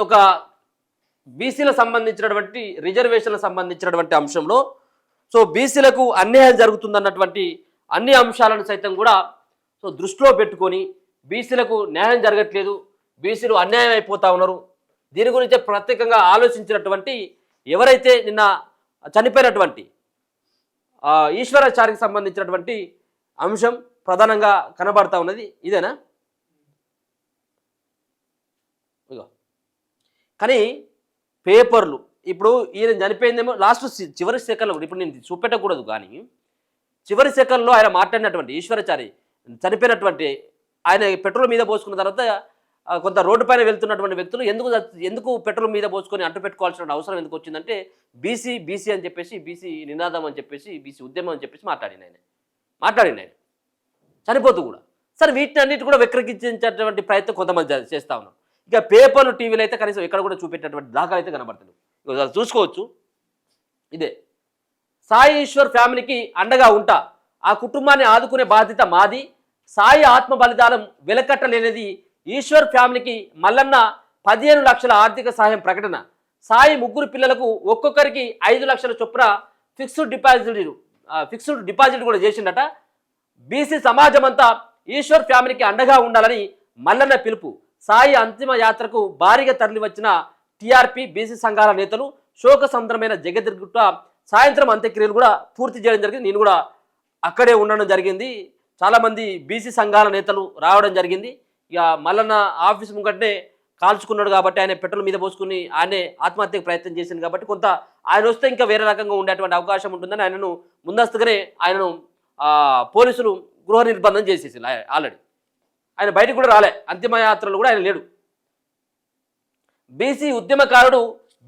ఒక బీసీలకు సంబంధించినటువంటి రిజర్వేషన్లకు సంబంధించినటువంటి అంశంలో సో బీసీలకు అన్యాయం జరుగుతుందన్నటువంటి అన్ని అంశాలను సైతం కూడా సో దృష్టిలో పెట్టుకొని బీసీలకు న్యాయం జరగట్లేదు, బీసీలు అన్యాయం అయిపోతూ ఉన్నారు, దీని గురించి ప్రత్యేకంగా ఆలోచించినటువంటి ఎవరైతే నిన్న చనిపోయినటువంటి ఈశ్వరాచారికి సంబంధించినటువంటి అంశం ప్రధానంగా కనబడతా ఉన్నది ఇదేనా. కానీ పేపర్లు ఇప్పుడు ఈయన చనిపోయిందేమో లాస్ట్ చివరి సెకండ్లో, ఇప్పుడు నేను చూపెట్టకూడదు కానీ చివరి సెకండ్లో ఆయన మాట్లాడినటువంటి ఈశ్వరాచారి చనిపోయినటువంటి ఆయన పెట్రోల్ మీద పోసుకున్న తర్వాత కొంత రోడ్డు పైన వెళ్తున్నటువంటి వ్యక్తులు ఎందుకు పెట్రోల్ మీద పోసుకొని అంటు పెట్టుకోవాల్సిన అవసరం ఎందుకు వచ్చిందంటే బీసీ అని చెప్పేసి, బీసీ నినాదం అని చెప్పేసి, బీసీ ఉద్యమం అని చెప్పేసి మాట్లాడిన ఆయన చనిపోతూ కూడా. సరే వీటిని అన్నిటి కూడా విక్రయించేటటువంటి ప్రయత్నం కొంతమంది చేస్తూ ఉన్నాం. ఇక పేపర్లు టీవీలు అయితే కనీసం ఎక్కడ కూడా చూపెట్టేటువంటి దాఖలు అయితే కనబడుతుంది. చూసుకోవచ్చు. ఇదే సాయి ఈశ్వర్ ఫ్యామిలీకి అండగా ఉంటా, ఆ కుటుంబాన్ని ఆదుకునే బాధ్యత మాది, సాయి ఆత్మ బలిదానం వెలకట్టలేనిది, ఈశ్వర్ ఫ్యామిలీకి మల్లన్న 15 లక్షల ఆర్థిక సహాయం ప్రకటన, సాయి ముగ్గురు పిల్లలకు ఒక్కొక్కరికి 5 లక్షల చొప్పున ఫిక్స్డ్ డిపాజిట్ కూడా చేసిండట. బీసీ సమాజం అంతా ఈశ్వర్ ఫ్యామిలీకి అండగా ఉండాలని మల్లన్న పిలుపు. సాయి అంతిమ యాత్రకు భారీగా తరలివచ్చిన టీఆర్పీ బీసీ సంఘాల నేతలు, శోకసంద్రమైన జగద్గిరిగుట్ట సాయంత్రం అంత్యక్రియలు కూడా పూర్తి చేయడం జరిగింది. నేను కూడా అక్కడే ఉండడం జరిగింది. చాలామంది బీసీ సంఘాల నేతలు రావడం జరిగింది. ఇక మల్లన్న ఆఫీస్ ముంగట్నే కాల్చుకున్నాడు కాబట్టి, ఆయన పెట్రోల్ మీద పోసుకుని ఆయనే ఆత్మహత్యకు ప్రయత్నం చేసింది కాబట్టి కొంత ఆయన వస్తే ఇంకా వేరే రకంగా ఉండేటువంటి అవకాశం ఉంటుందని ఆయనను ముందస్తుగానే ఆయనను పోలీసులు గృహ నిర్బంధం చేసేసి ఆల్రెడీ. ఆయన బయటకు కూడా రాలే, అంతిమయాత్రలు కూడా ఆయన లేడు. బీసీ ఉద్యమకారుడు,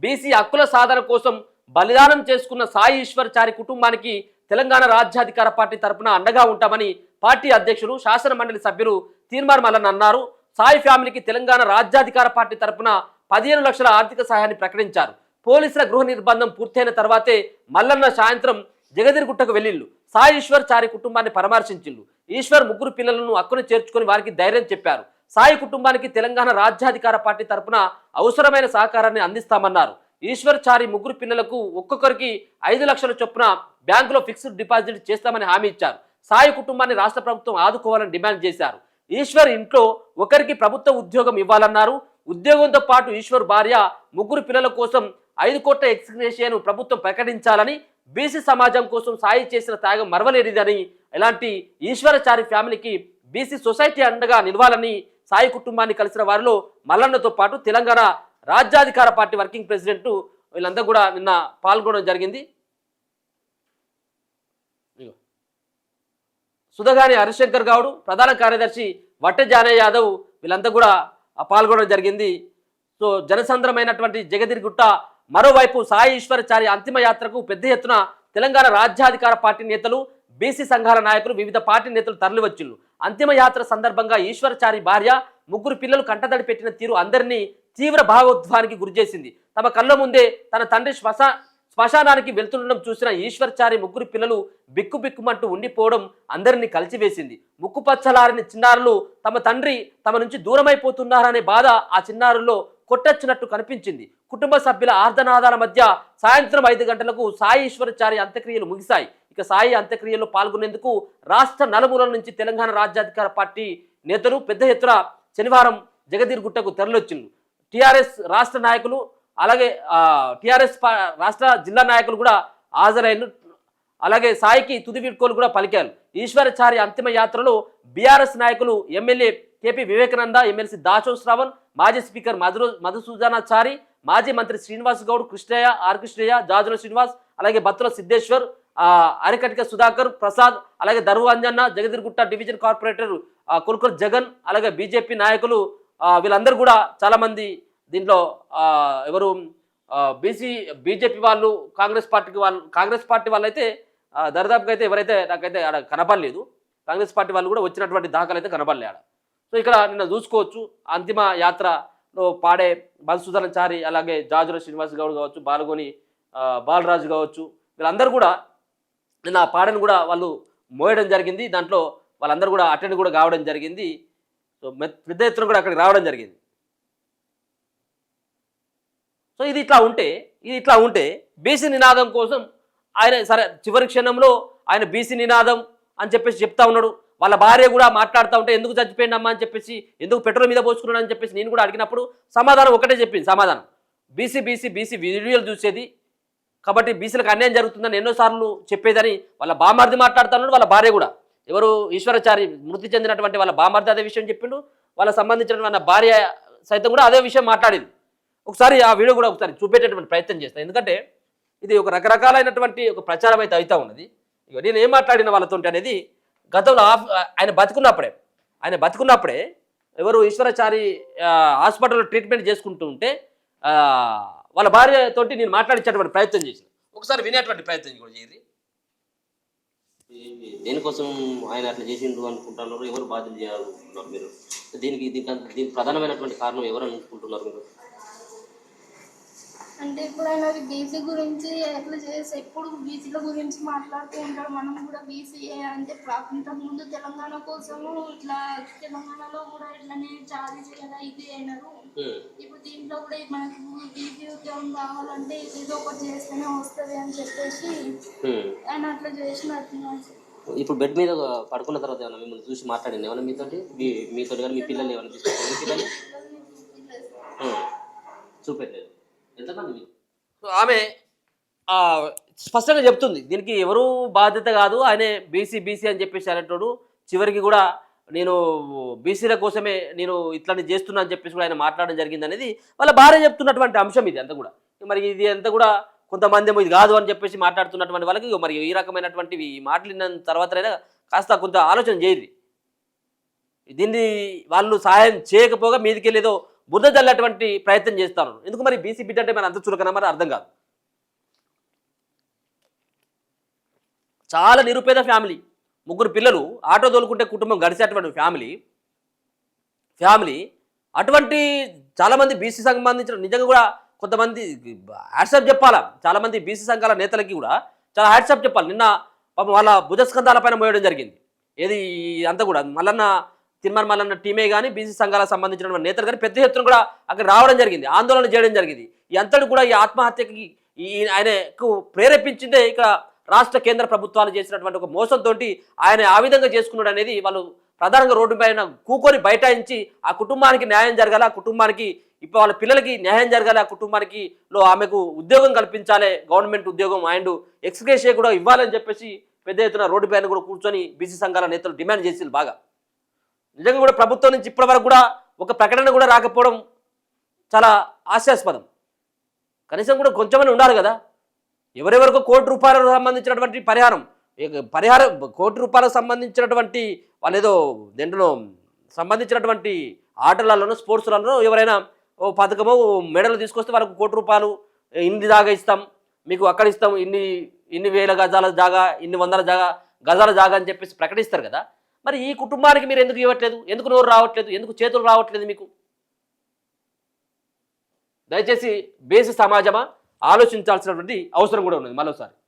బీసీ హక్కుల సాధన కోసం బలిదానం చేసుకున్న సాయి ఈశ్వరాచారి కుటుంబానికి తెలంగాణ రాజ్యాధికార పార్టీ తరఫున అండగా ఉంటామని పార్టీ అధ్యక్షులు, శాసన మండలి సభ్యులు తీర్మార్ మల్లన్న అన్నారు. సాయి ఫ్యామిలీకి తెలంగాణ రాజ్యాధికార పార్టీ తరఫున 15 లక్షల ఆర్థిక సహాయాన్ని ప్రకటించారు. పోలీసుల గృహ నిర్బంధం పూర్తయిన తర్వాతే మల్లన్న సాయంత్రం జగదిరిగుట్టకు వెళ్లిళ్ళు. సాయి ఈశ్వరాచారి కుటుంబాన్ని పరామర్శించిళ్ళు. ఈశ్వర్ ముగ్గురు పిల్లలను అక్కున చేర్చుకొని వారికి ధైర్యం చెప్పారు. సాయి కుటుంబానికి తెలంగాణ రాజ్యాధికార పార్టీ తరఫున అవసరమైన సహకారాన్ని అందిస్తామన్నారు. ఈశ్వరాచారి ముగ్గురు పిల్లలకు ఒక్కొక్కరికి 5 లక్షల చొప్పున బ్యాంకులో ఫిక్స్డ్ డిపాజిట్ చేస్తామని హామీ ఇచ్చారు. సాయి కుటుంబాన్ని రాష్ట్ర ప్రభుత్వం ఆదుకోవాలని డిమాండ్ చేశారు. ఈశ్వర్ ఇంట్లో ఒకరికి ప్రభుత్వ ఉద్యోగం ఇవ్వాలన్నారు. ఉద్యోగంతో పాటు ఈశ్వర్ భార్య, ముగ్గురు పిల్లల కోసం 5 కోట్ల ఎక్స్గ్రేషియాను ప్రభుత్వం ప్రకటించాలని, బీసీ సమాజం కోసం సాయి చేసిన త్యాగం మరవలేనిదని, ఇలాంటి ఈశ్వరాచారి ఫ్యామిలీకి బీసీ సొసైటీ అండగా నిలవాలని సాయి కుటుంబాన్ని కలిసిన వారిలో మల్లన్నతో పాటు తెలంగాణ రాజ్యాధికార పార్టీ వర్కింగ్ ప్రెసిడెంట్ వీళ్ళంతా కూడా నిన్న పాల్గొనడం జరిగింది. సుధగాని హరిశంకర్ గౌడ్, ప్రధాన కార్యదర్శి వట్టె జానయ్య యాదవ్ వీళ్ళంతా కూడా పాల్గొనడం జరిగింది. సో జనసంద్రమైనటువంటి జగదిరిగుట్ట. మరోవైపు సాయి ఈశ్వరాచారి అంతిమ యాత్రకు పెద్ద ఎత్తున తెలంగాణ రాజ్యాధికార పార్టీ నేతలు, బీసీ సంఘాల నాయకులు, వివిధ పార్టీ నేతలు తరలివచ్చిళ్ళు. అంతిమ యాత్ర సందర్భంగా ఈశ్వరాచారి భార్య, ముగ్గురు పిల్లలు కంటతడి పెట్టిన తీరు అందరినీ తీవ్ర భావోద్వానికి గురిచేసింది. తమ కళ్ళ ముందే తన తండ్రి శ్మశానానికి వెళ్తుండడం చూసిన ఈశ్వరాచారి ముగ్గురు పిల్లలు బిక్కుబిక్కుమంటూ ఉండిపోవడం అందరినీ కలిసివేసింది. ముక్కుపచ్చలారని చిన్నారులు తమ తండ్రి తమ నుంచి దూరమైపోతున్నారనే బాధ ఆ చిన్నారుల్లో కొట్టొచ్చినట్టు కనిపించింది. కుటుంబ సభ్యుల ఆర్ధనాదాల మధ్య సాయంత్రం 5 గంటలకు సాయి ఈశ్వరాచారి అంత్యక్రియలు ముగిశాయి. ఇక సాయి అంత్యక్రియల్లో పాల్గొనేందుకు రాష్ట్ర నలుమూలల నుంచి తెలంగాణ రాజ్యాధికార పార్టీ నేతలు పెద్ద ఎత్తున శనివారం జగదిరిగుట్టకు తరలివచ్చిండ్రు. టీఆర్ఎస్ రాష్ట్ర నాయకులు, అలాగే టీఆర్ఎస్ రాష్ట్ర జిల్లా నాయకులు కూడా హాజరైన, అలాగే సాయికి తుది వీడ్కోలు కూడా పలికారు. ఈశ్వరాచారి అంతిమ యాత్రలో బీఆర్ఎస్ నాయకులు MLA KP Vivekananda, MLC Daso Shravan, మాజీ స్పీకర్ మధుసూదనాచారి, మాజీ మంత్రి శ్రీనివాస్ గౌడ్, ఆర్ కృష్ణయ్య, జాజుల శ్రీనివాస్, అలాగే బత్తుల సిద్ధేశ్వర్, అరికటిక సుధాకర్ ప్రసాద్, అలాగే దర్వాంజన్న, జగదిరిగుట్ట డివిజన్ కార్పొరేటర్ కొల్కర్ జగన్, అలాగే బీజేపీ నాయకులు వీళ్ళందరూ కూడా చాలామంది దీంట్లో ఎవరు బీజేపీ వాళ్ళు, కాంగ్రెస్ పార్టీ వాళ్ళు అయితే దరిదాపుగా అయితే ఎవరైతే నాకైతే ఆడ కనపడలేదు. కాంగ్రెస్ పార్టీ వాళ్ళు కూడా వచ్చినటువంటి దాఖలు అయితే కనపడలే ఆడ. సో ఇక్కడ నిన్న చూసుకోవచ్చు అంతిమ యాత్రలో పాడే మధుసూదనాచారి, అలాగే జాజుల శ్రీనివాస్ గౌడ్ కావచ్చు, బాలరాజు కావచ్చు, వీళ్ళందరూ కూడా నిన్న పాడను కూడా వాళ్ళు మోయడం జరిగింది. దాంట్లో వాళ్ళందరూ కూడా అటెండ్ కూడా కావడం జరిగింది. సో పెద్ద ఎత్తున కూడా అక్కడికి రావడం జరిగింది. సో ఇది ఇట్లా ఉంటే బీసీ నినాదం కోసం ఆయన సరే చివరి క్షణంలో ఆయన బీసీ నినాదం అని చెప్పేసి చెప్తా ఉన్నాడు. వాళ్ళ భార్య కూడా మాట్లాడుతూ ఉంటే ఎందుకు చచ్చిపోయిందమ్మా అని చెప్పేసి, ఎందుకు పెట్రోల్ మీద పోసుకున్నాడు అని చెప్పేసి నేను కూడా అడిగినప్పుడు సమాధానం ఒకటే చెప్పింది. సమాధానం బీసీ వీడియోలు చూసేది కాబట్టి బీసీలకు అన్యాయం జరుగుతుందని ఎన్నోసార్లు చెప్పేదని వాళ్ళ బామార్ది మాట్లాడుతున్నాడు. వాళ్ళ భార్య కూడా ఎవరు ఈశ్వరాచారి మృతి చెందినటువంటి వాళ్ళ బామార్ది అదే విషయం చెప్పిండు. వాళ్ళ సంబంధించిన వాళ్ళ భార్య సైతం కూడా అదే విషయం మాట్లాడింది. ఒకసారి ఆ వీడియో కూడా ఒకసారి చూపేటటువంటి ప్రయత్నం చేస్తాను. ఎందుకంటే ఇది ఒక రకరకాలైనటువంటి ఒక ప్రచారం అయితే అవుతా ఉన్నది. ఇక నేను ఏం మాట్లాడిన వాళ్ళతో అనేది గతంలో ఆయన బతుకున్నప్పుడే ఎవరు ఈశ్వరాచారి హాస్పిటల్లో ట్రీట్మెంట్ చేసుకుంటూ ఉంటే వాళ్ళ భార్యతోటి నేను మాట్లాడించేటువంటి ప్రయత్నం చేసిన. ఒకసారి వినేటువంటి ప్రయత్నం కూడా చేయరు. దేనికోసం ఆయన అట్లా చేసిండు అనుకుంటున్నారు, ఎవరు బాధ్యత చేయాలనుకుంటున్నారు మీరు? దీనికి ప్రధానమైనటువంటి కారణం ఎవరు అనుకుంటున్నారు మీరు? అంటే ఇప్పుడు ఆయన బీసీ గురించి ఎట్లా చేసి ఎప్పుడు బీసీల గురించి మాట్లాడుతూ ఉంటాడు. మనం కూడా బీసీ అంటే ఇంతకుముందు తెలంగాణ కోసము ఇట్లా తెలంగాణలో కూడా ఇట్లానే చాలీ కదా ఇది అయినారు. ఇప్పుడు దీంట్లో కూడా మనకు బీసీ ఉద్యోగం కావాలంటే ఏదో ఒకటి చేస్తేనే వస్తుంది అని చెప్పేసి ఆయన అట్లా చేసినట్టు. ఇప్పుడు బెడ్ మీద పడుకున్న తర్వాత ఏమన్నా మిమ్మల్ని చూసి మాట్లాడింది ఏమన్నా మీతో కానీ మీ పిల్లలు ఏమన్నా తీసుకుంటారు? చూపెట్టలేదు. ఎంతమంది? ఆమె స్పష్టంగా చెప్తుంది దీనికి ఎవరు బాధ్యత కాదు, ఆయనే బీసీ అని చెప్పేసి అనేటోడు. చివరికి కూడా నేను బీసీల కోసమే నేను ఇట్లాంటి చేస్తున్నా అని చెప్పేసి కూడా ఆయన మాట్లాడడం జరిగింది అనేది వాళ్ళ భార్య చెప్తున్నటువంటి అంశం ఇది అంతా కూడా. మరి ఇది అంతా కూడా కొంతమంది ఇది కాదు అని చెప్పేసి మాట్లాడుతున్నటువంటి వాళ్ళకి మరి ఈ రకమైనటువంటివి మాట్లాడిన తర్వాతైనా కాస్త కొంత ఆలోచన చేయరు. దీన్ని వాళ్ళు సహాయం చేయకపోగా మీదికెళ్ళి ఏదో బుద్ధ జల్లేటువంటి ప్రయత్నం చేస్తాను. ఎందుకు మరి బీసీ బిడ్డ అంటే మరి అంత చులకన మరి అర్థం కాదు. చాలా నిరుపేద ఫ్యామిలీ, 3 పిల్లలు, ఆటో తోలుకుంటే కుటుంబం గడిచేటువంటి ఫ్యామిలీ అటువంటి చాలామంది బీసీ సంబంధించిన నిజంగా కూడా కొంతమంది హ్యాట్సాప్ చెప్పాలా. చాలామంది బీసీ సంఘాల నేతలకి కూడా చాలా హ్యాట్సాప్ చెప్పాలి. నిన్న పాపం వాళ్ళ భుజస్కంధాలపైన మోయడం జరిగింది. ఏది అంతా కూడా తిరుమల మల్లన్న టీమే కానీ బీసీ సంఘాలకు సంబంధించిన నేతలు కానీ పెద్ద ఎత్తున కూడా అక్కడ రావడం జరిగింది, ఆందోళన చేయడం జరిగింది. ఈ అంతటి కూడా ఈ ఆత్మహత్యకి ఆయనకు ప్రేరేపించిందే ఇక్కడ రాష్ట్ర కేంద్ర ప్రభుత్వాలు చేసినటువంటి ఒక మోసంతో ఆయన ఆ విధంగా చేసుకున్నాడు అనేది వాళ్ళు ప్రధానంగా రోడ్డు పైన కూకొని బైఠాయించి ఆ కుటుంబానికి న్యాయం జరగాలి, ఆ కుటుంబానికి ఇప్పుడు వాళ్ళ పిల్లలకి న్యాయం జరగాలి, ఆ కుటుంబానికి ఆమెకు ఉద్యోగం కల్పించాలి, గవర్నమెంట్ ఉద్యోగం అండ్ ఎక్స్గ్రేషియా కూడా ఇవ్వాలని చెప్పేసి పెద్ద ఎత్తున రోడ్డు పైన కూడా కూర్చొని బీసీ సంఘాల నేతలు డిమాండ్ చేసి బాగా. నిజంగా కూడా ప్రభుత్వం నుంచి ఇప్పటి వరకు కూడా ఒక ప్రకటన కూడా రాకపోవడం చాలా హాస్యాస్పదం. కనీసం కూడా కొంచెమని ఉండాలి కదా. ఎవరెవరికో ₹1,00,00,000 సంబంధించినటువంటి పరిహారం ₹1,00,00,000 సంబంధించినటువంటి వాళ్ళు ఏదో దీంట్లో సంబంధించినటువంటి ఆటలలోనూ స్పోర్ట్స్లలో ఎవరైనా ఓ పథకమో మెడలు తీసుకొస్తే వాళ్ళకు ₹1,00,00,000 ఇన్ని దాకా ఇస్తాం, మీకు అక్కడ ఇస్తాం, ఇన్ని వేల గజాల జాగా, ఇన్ని వందల గజాల జాగా అని చెప్పేసి ప్రకటిస్తారు కదా. మరి ఈ కుటుంబానికి మీరు ఎందుకు ఇవ్వట్లేదు? ఎందుకు నోరు రావట్లేదు? ఎందుకు చేతులు రావట్లేదు మీకు? దయచేసి బీసీ సమాజమా ఆలోచించాల్సినటువంటి అవసరం కూడా ఉన్నది మరోసారి.